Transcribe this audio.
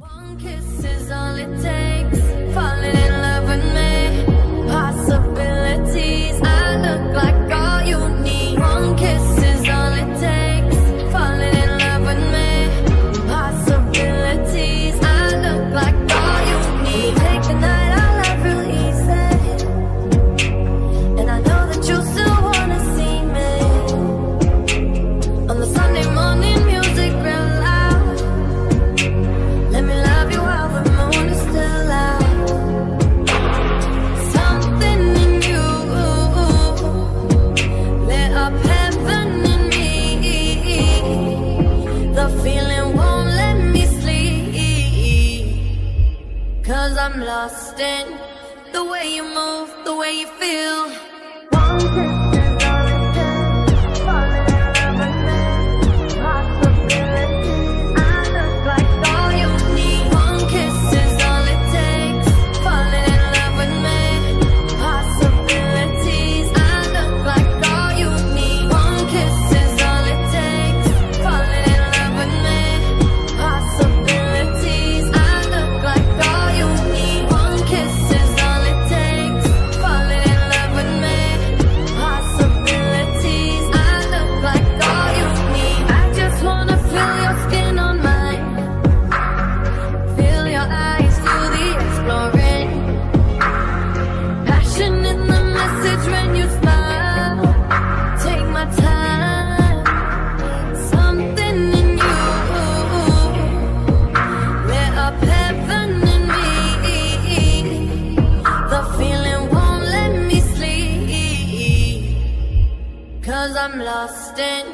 One kiss is all it takes. Falling in love with me. Possibilities. I look like all you need. One kiss is all it takes. Falling in love with me. Possibilities. I look like all you need. Take the night out love real easy. And I know that you still wanna see me. On the Sunday morning music real loud. Let me love you while the moon is still out. Something in you lit up heaven in me. The feeling won't let me sleep. 'Cause I'm lost in the way you move, the way you feel. One kiss is all it takes. Falling in love with me. Possibilities. I look like all you need. One kiss is all it takes. Falling in love with me. Possibilities. I look like all you need. One kiss is all it takes. Falling in love with me. Possibilities. I look like all you need. One kiss is all it takes. Falling in love with me. Possibilities. I look like all you need. I just wanna feel your skin on mine. Feel your eyes, do the exploring. Passion in the message when you smile. Take my time. Something in you lit up heaven in me. The feeling won't let me sleep. 'Cause I'm lost in